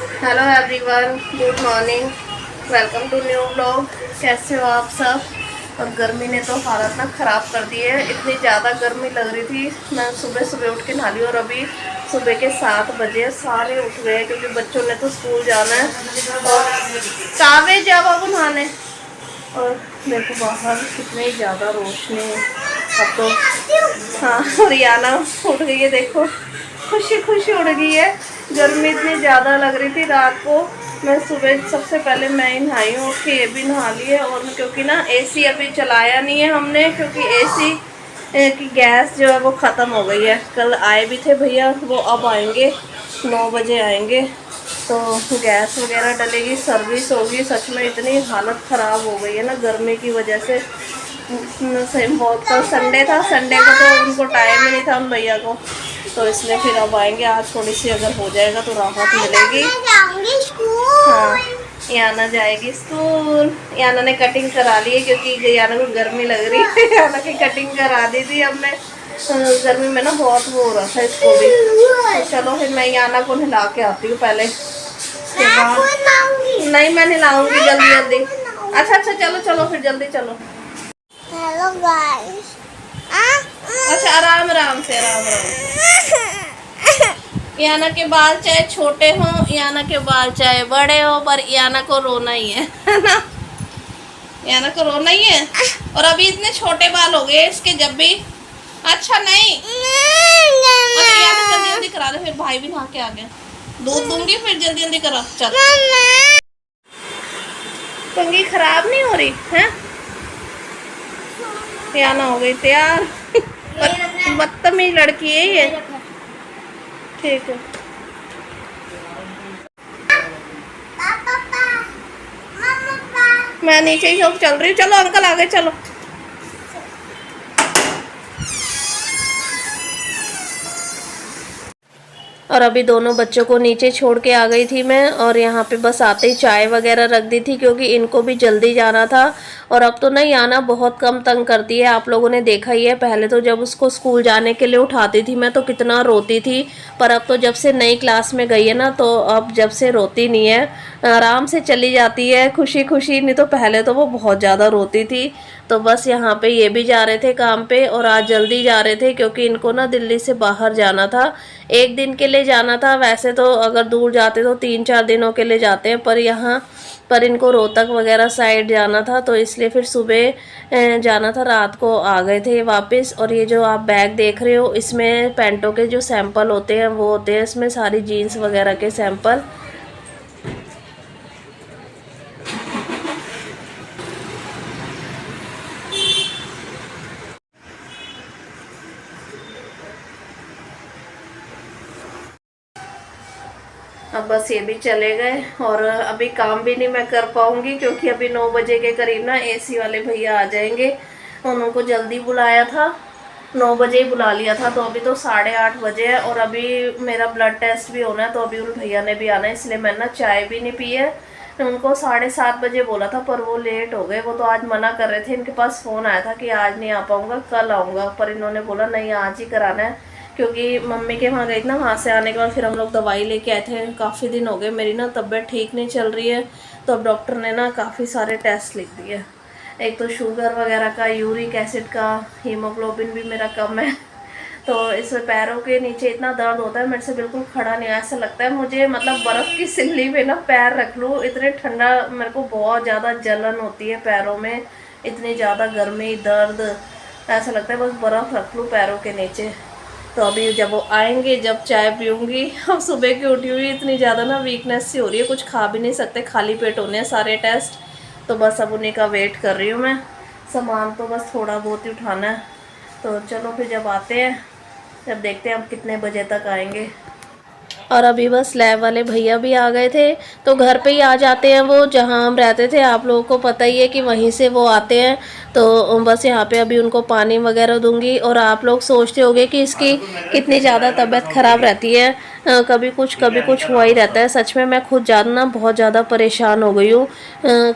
Hello everyone, good morning, welcome to new blog. कैसे हो आप सब? और गर्मी ने तो हालत ना ख़राब कर दी है। इतनी ज़्यादा गर्मी लग रही थी। मैं सुबह सुबह उठ के नहा ली और अभी सुबह के 7 बजे सारे उठ गए क्योंकि बच्चों ने तो स्कूल जाना है। और कावे जाओ अब नहाने। और देखो बाहर कितनी ज़्यादा रोशनी है अब तो। हाँ, रियाना उठ गई है, देखो खुशी खुशी उड़ गई है। गर्मी इतनी ज़्यादा लग रही थी रात को। मैं सुबह सबसे पहले मैं ही नहाई हूँ, कि ये भी नहा ली है। और क्योंकि ना एसी अभी चलाया नहीं है हमने, क्योंकि एसी की गैस जो है वो ख़त्म हो गई है। कल आए भी थे भैया, वो अब आएंगे, 9 बजे आएंगे। तो गैस वगैरह डलेगी, सर्विस होगी। सच में इतनी हालत ख़राब हो गई है ना गर्मी की वजह से। सही बहुत, कल संडे था, संडे को तो उनको टाइम ही नहीं था उन भैया को, तो इसलिए फिर अब आएंगे। आज थोड़ी सी अगर हो जाएगा तो राहत मिलेगी। हाँ, याना जाएगी स्कूल। याना ने कटिंग करा ली है क्योंकि याना को गर्मी लग रही है। याना की कटिंग करा दी थी हमने। गर्मी में ना बहुत वो हो रहा था इसको भी। तो चलो फिर मैं याना को नहला के आती हूँ पहले। नहीं, मैं नहलाऊंगी जल्दी जल्दी। अच्छा अच्छा, चलो चलो फिर जल्दी चलो। Hello guys. अच्छा, आराम आराम से, आराम आराम। याना के बाल चाहे छोटे हों, याना के बाल चाहे बड़े हो, पर याना को रोना ही है ना? याना को रोना ही है। और अभी इतने छोटे बाल हो गए इसके जब भी। अच्छा नहीं, अच्छा याना जल्दी जल्दी करा दे, फिर भाई भी नहा के आ गया। दूध दूंगी फिर जल्दी जल्दी करा। चल, कंघी खराब नहीं हो रही है? याना हो गई तैयार। बदतमीज लड़की है ये। ठीक है। मैं नीचे ही सब चल रही हूँ। चलो अंकल आगे चलो। और अभी दोनों बच्चों को नीचे छोड़ के आ गई थी मैं, और यहाँ पे बस आते ही चाय वगैरह रख दी थी क्योंकि इनको भी जल्दी जाना था। और अब तो नहीं, आना बहुत कम तंग करती है। आप लोगों ने देखा ही है, पहले तो जब उसको स्कूल जाने के लिए उठाती थी मैं तो कितना रोती थी। पर अब तो जब से नई क्लास में गई है ना, तो अब जब से रोती नहीं है, आराम से चली जाती है खुशी खुशी। नहीं तो पहले तो वो बहुत ज़्यादा रोती थी। तो बस यहाँ पे ये भी जा रहे थे काम पे, और आज जल्दी जा रहे थे क्योंकि इनको ना दिल्ली से बाहर जाना था। एक दिन के लिए जाना था। वैसे तो अगर दूर जाते तो 3-4 दिनों के लिए जाते हैं, पर यहाँ पर इनको रोहतक वगैरह साइड जाना था, तो इसलिए फिर सुबह जाना था। रात को आ गए थे वापस। और ये जो आप बैग देख रहे हो, इसमें पैंटों के जो सैंपल होते हैं वो होते हैं, इसमें सारी जीन्स वगैरह के सैंपल। अब बस ये भी चले गए, और अभी काम भी नहीं मैं कर पाऊंगी क्योंकि अभी 9 बजे के करीब ना एसी वाले भैया आ जाएंगे। उनको जल्दी बुलाया था, 9 बजे ही बुला लिया था, तो अभी तो 8:30 बजे है। और अभी मेरा ब्लड टेस्ट भी होना है, तो अभी उन भैया ने भी आना है, इसलिए मैंने ना चाय भी नहीं पी है। उनको 7:30 बजे बोला था, पर वो लेट हो गए। वो तो आज मना कर रहे थे, इनके पास फ़ोन आया था कि आज नहीं आ पाऊँगा, कल आऊँगा। पर इन्होंने बोला नहीं, आज ही कराना है, क्योंकि मम्मी के वहाँ गई थी ना। वहाँ से आने के बाद फिर हम लोग दवाई लेके आए थे। काफ़ी दिन हो गए, मेरी ना तबीयत ठीक नहीं चल रही है, तो अब डॉक्टर ने ना काफ़ी सारे टेस्ट लिख दिए। एक तो शुगर वगैरह का, यूरिक एसिड का, हीमोग्लोबिन भी मेरा कम है। तो इस पैरों के नीचे इतना दर्द होता है, मेरे से बिल्कुल खड़ा नहीं, ऐसा लगता है मुझे मतलब बर्फ़ की सिल्ली में ना पैर रख लूँ, इतने ठंडा। मेरे को बहुत ज़्यादा जलन होती है पैरों में, इतनी ज़्यादा गर्मी, दर्द, ऐसा लगता है बस बर्फ़ रख लूँ पैरों के नीचे। तो अभी जब वो आएंगे, जब चाय पीऊँगी। अब सुबह की उठी हुई इतनी ज़्यादा ना वीकनेस सी हो रही है, कुछ खा भी नहीं सकते, खाली पेट होने हैं सारे टेस्ट। तो बस अब उन्हीं का वेट कर रही हूँ मैं। सामान तो बस थोड़ा बहुत ही उठाना है। तो चलो फिर जब आते हैं, जब देखते हैं अब कितने बजे तक आएंगे। और अभी बस लैब वाले भैया भी आ गए थे, तो घर पे ही आ जाते हैं वो, जहाँ हम रहते थे आप लोगों को पता ही है कि वहीं से वो आते हैं। तो बस यहाँ पे अभी उनको पानी वगैरह दूंगी। और आप लोग सोचते होंगे कि इसकी कितनी ज़्यादा तबीयत ख़राब रहती है, कभी कुछ हुआ ही रहता है। सच में मैं खुद जानना बहुत ज़्यादा परेशान हो गई हूँ।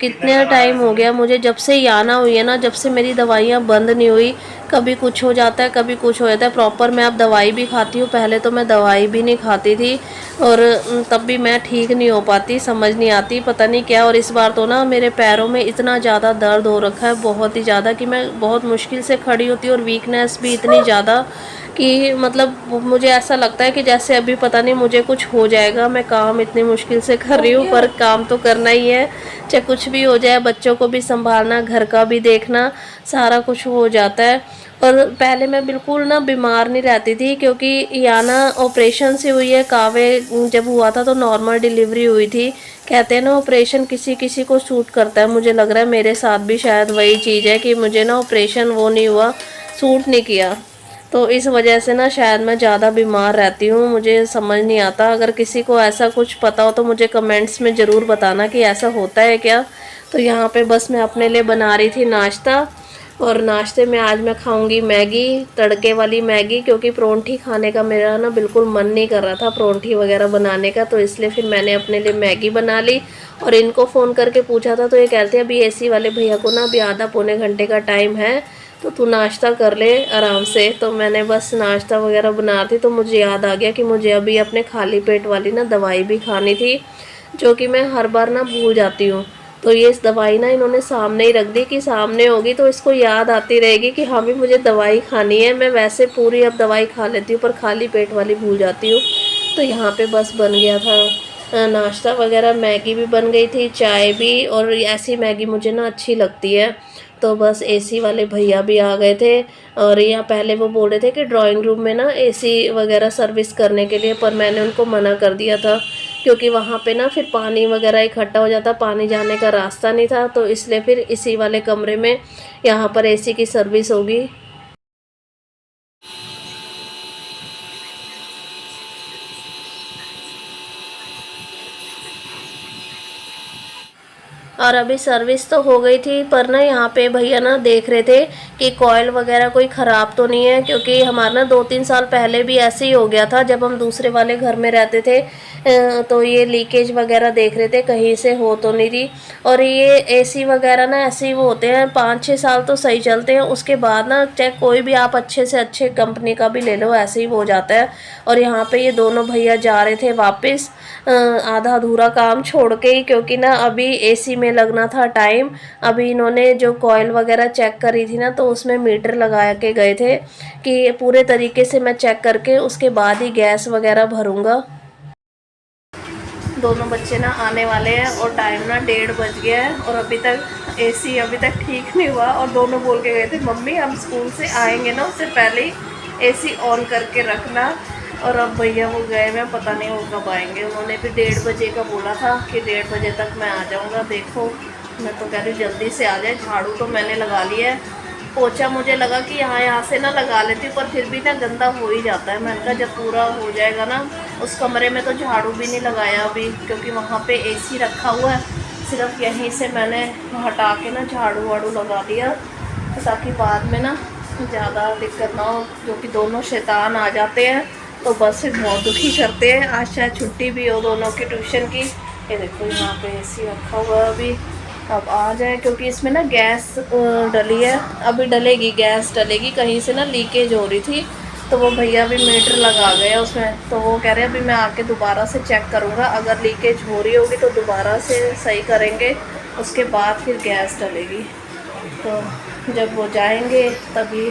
कितने टाइम हो गया मुझे, जब से याना हुई है ना, जब से मेरी दवाइयाँ बंद नहीं हुई, कभी कुछ हो जाता है, कभी कुछ हो जाता है। प्रॉपर मैं अब दवाई भी खाती हूँ, पहले तो मैं दवाई भी नहीं खाती थी और तब भी मैं ठीक नहीं हो पाती, समझ नहीं आती पता नहीं क्या। और इस बार तो ना मेरे पैरों में इतना ज़्यादा दर्द हो रखा है, बहुत ही ज़्यादा, कि मैं बहुत मुश्किल से खड़ी होती हूँ और वीकनेस भी इतनी ज़्यादा कि मतलब मुझे ऐसा लगता है कि जैसे अभी पता नहीं मुझे कुछ हो जाएगा। मैं काम इतनी मुश्किल से कर रही हूँ, पर काम तो करना ही है, चाहे कुछ भी हो जाए। बच्चों को भी संभालना, घर का भी देखना, सारा कुछ हो जाता है। और पहले मैं बिल्कुल ना बीमार नहीं रहती थी, क्योंकि याना ऑपरेशन से हुई है। कावे जब हुआ था तो नॉर्मल डिलीवरी हुई थी। कहते हैं ना ऑपरेशन किसी किसी को सूट करता है, मुझे लग रहा है मेरे साथ भी शायद वही चीज़ है कि मुझे ना ऑपरेशन वो नहीं हुआ, सूट नहीं किया। तो इस वजह से ना शायद मैं ज़्यादा बीमार रहती हूँ, मुझे समझ नहीं आता। अगर किसी को ऐसा कुछ पता हो तो मुझे कमेंट्स में ज़रूर बताना कि ऐसा होता है क्या। तो यहाँ पे बस मैं अपने लिए बना रही थी नाश्ता, और नाश्ते में आज मैं खाऊंगी मैगी, तड़के वाली मैगी, क्योंकि परोंठी खाने का मेरा ना बिल्कुल मन नहीं कर रहा था परोंठी वगैरह बनाने का। तो इसलिए फिर मैंने अपने लिए मैगी बना ली। और इनको फ़ोन करके पूछा था तो ये कहते हैं अभी एसी वाले भैया को ना अभी आधा पौने घंटे का टाइम है, तो तू नाश्ता कर ले आराम से। तो मैंने बस नाश्ता वगैरह बना थी, तो मुझे याद आ गया कि मुझे अभी अपने खाली पेट वाली ना दवाई भी खानी थी, जो कि मैं हर बार ना भूल जाती हूँ। तो ये इस दवाई ना इन्होंने सामने ही रख दी कि सामने होगी तो इसको याद आती रहेगी कि हाँ भी मुझे दवाई खानी है। मैं वैसे पूरी अब दवाई खा लेती हूँ, पर खाली पेट वाली भूल जाती हूँ। तो यहाँ पे बस बन गया था नाश्ता वगैरह, मैगी भी बन गई थी, चाय भी। और ऐसी मैगी मुझे ना अच्छी लगती है। तो बस एसी वाले भैया भी आ गए थे, और यहाँ पहले वो बोल रहे थे कि ड्राइंग रूम में ना एसी वगैरह सर्विस करने के लिए, पर मैंने उनको मना कर दिया था, क्योंकि वहाँ पे ना फिर पानी वगैरह इकट्ठा हो जाता, पानी जाने का रास्ता नहीं था। तो इसलिए फिर इसी वाले कमरे में यहाँ पर एसी की सर्विस होगी। और अभी सर्विस तो हो गई थी, पर ना यहाँ पे भैया ना देख रहे थे कि कॉयल वगैरह कोई ख़राब तो नहीं है, क्योंकि हमारा ना 2-3 साल पहले भी ऐसे ही हो गया था जब हम दूसरे वाले घर में रहते थे। तो ये लीकेज वगैरह देख रहे थे कहीं से हो तो नहीं रही। और ये एसी वगैरह ना ऐसे ही वो होते हैं, 5-6 साल तो सही चलते हैं, उसके बाद ना चाहे कोई भी आप अच्छे से अच्छे कंपनी का भी ले लो ऐसे ही हो जाता है। और यहाँ पे ये दोनों भैया जा रहे थे वापस आधा अधूरा काम छोड़ के ही, क्योंकि ना अभी एसी में लगना था टाइम। अभी इन्होंने जो कॉयल वगैरह चेक करी थी ना, तो उसमें मीटर लगा के गए थे कि पूरे तरीके से मैं चेक करके उसके बाद ही गैस वगैरह भरूंगा। दोनों बच्चे ना आने वाले हैं और टाइम ना 1:30 बज गया है, और अभी तक एसी अभी तक ठीक नहीं हुआ। और दोनों बोल के गए थे मम्मी हम स्कूल से आएंगे ना उससे पहले ही एसी ऑन करके रखना। और अब भैया वो गए, मैं पता नहीं वो कब आएंगे। उन्होंने भी 1:30 बजे का बोला था कि 1:30 बजे तक मैं आ जाऊँगा। देखो मैं तो कह रही जल्दी से आ जाए। झाड़ू तो मैंने लगा लिया है, पोछा मुझे लगा कि यहाँ से ना लगा लेती हूँ, पर फिर भी ना गंदा हो ही जाता है। मैंने कहा जब पूरा हो जाएगा ना, उस कमरे में तो झाड़ू भी नहीं लगाया अभी, क्योंकि वहाँ पे एसी रखा हुआ है। सिर्फ यहीं से मैंने हटा के ना झाड़ू वाड़ू लगा दिया, ताकि बाद में ना ज़्यादा दिक्कत ना हो, क्योंकि दोनों शैतान आ जाते हैं तो बस फिर बहुत दुखी करते हैं। आज शायद छुट्टी भी हो दोनों की ट्यूशन की। ये देखो यहाँ पे एसी रखा हुआ है अभी, अब आ जाए, क्योंकि इसमें ना गैस डली है, अभी डलेगी, गैस डलेगी। कहीं से ना लीकेज हो रही थी, तो वो भैया भी मीटर लगा गए उसमें। तो वो कह रहे हैं अभी मैं आके दोबारा से चेक करूँगा, अगर लीकेज हो रही होगी तो दोबारा से सही करेंगे, उसके बाद फिर गैस डलेगी। तो जब वो जाएंगे तभी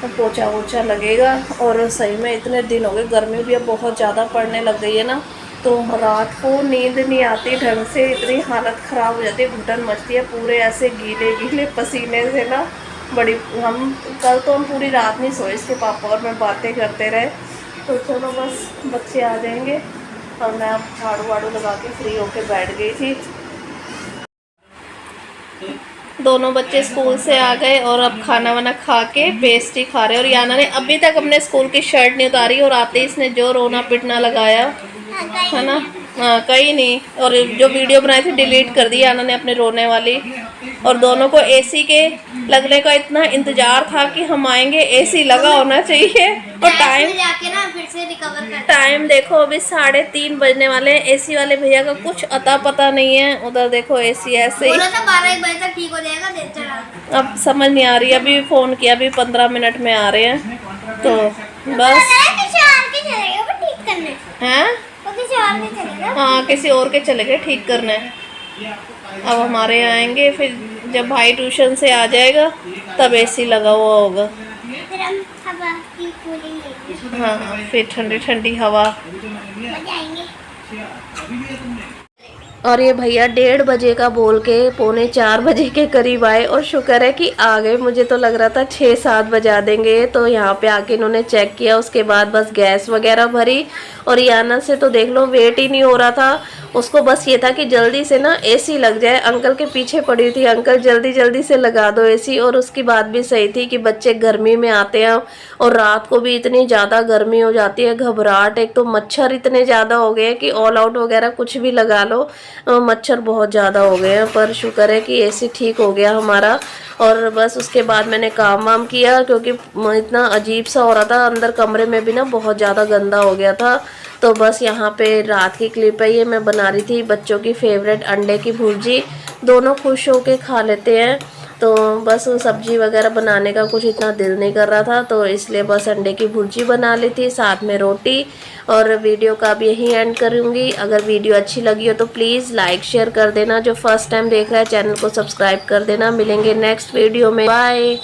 पोछा वोछा लगेगा। और सही में इतने दिन हो गए, गर्मी भी अब बहुत ज़्यादा पड़ने लग गई है ना, तो रात को नींद नहीं आती ढंग से, इतनी हालत ख़राब हो जाती है, घुटन मचती है, पूरे ऐसे गीले गीले पसीने से ना बड़ी। हम कल तो हम पूरी रात नहीं सोए, इसके पापा और मैं बातें करते रहे। तो चलो बस बच्चे आ जाएंगे, और मैं अब झाड़ू वाड़ू लगा के फ्री होके बैठ गई थी। दोनों बच्चे स्कूल से आ गए और अब खाना वाना खा के पेस्ट्री खा रहे हैं। और याना ने अभी तक अपने स्कूल की शर्ट नहीं उतारी, और आते ही इसने जो रोना पिटना लगाया। है ना। हाँ कहीं नहीं। और जो वीडियो बनाई थी डिलीट कर दी आना ने अपने रोने वाली। और दोनों को एसी के लगने का इतना इंतजार था कि हम आएंगे, एसी लगा होना चाहिए। और टाइम देखो अभी 3:30 बजने वाले हैं। एसी वाले भैया का कुछ अता पता नहीं है। उधर देखो एसी ऐसे ही 12-1 बजे तक ठीक हो जाएगा। अब समझ नहीं आ रही। अभी फ़ोन किया, अभी 15 मिनट में आ रहे हैं। तो बस हैं। हाँ किसी और के चले गए ठीक करने। अब हमारे यहाँ आएंगे, फिर जब भाई ट्यूशन से आ जाएगा तब एसी लगा हुआ होगा। हाँ फिर ठंडी ठंडी हवा। और ये भैया 1:30 बजे का बोल के 3:45 बजे के करीब आए। और शुक्र है कि आ गए। मुझे तो लग रहा था 6-7 बजा देंगे। तो यहाँ पे आके इन्होंने चेक किया, उसके बाद बस गैस वगैरह भरी। और याना से तो देख लो वेट ही नहीं हो रहा था। उसको बस ये था कि जल्दी से ना एसी लग जाए। अंकल के पीछे पड़ी थी, अंकल जल्दी जल्दी से लगा दो एसी। और उसकी बात भी सही थी कि बच्चे गर्मी में आते हैं और रात को भी इतनी ज़्यादा गर्मी हो जाती है, घबराहट। एक तो मच्छर इतने ज़्यादा हो गए हैं कि ऑल आउट वगैरह कुछ भी लगा लो मच्छर बहुत ज़्यादा हो गए हैं। पर शुक्र है कि एसी ठीक हो गया हमारा। और बस उसके बाद मैंने काम वाम किया, क्योंकि इतना अजीब सा हो रहा था अंदर कमरे में भी ना, बहुत ज़्यादा गंदा हो गया था। तो बस यहाँ पे रात की क्लिप है ये। मैं बना रही थी बच्चों की फेवरेट अंडे की भुर्जी। दोनों खुश होके खा लेते हैं। तो बस सब्जी वगैरह बनाने का कुछ इतना दिल नहीं कर रहा था, तो इसलिए बस अंडे की भुर्जी बना ली थी, साथ में रोटी। और वीडियो का अब यहीं एंड करूँगी। अगर वीडियो अच्छी लगी हो तो प्लीज़ लाइक शेयर कर देना। जो फर्स्ट टाइम देख रहा है चैनल को सब्सक्राइब कर देना। मिलेंगे नेक्स्ट वीडियो में। बाय।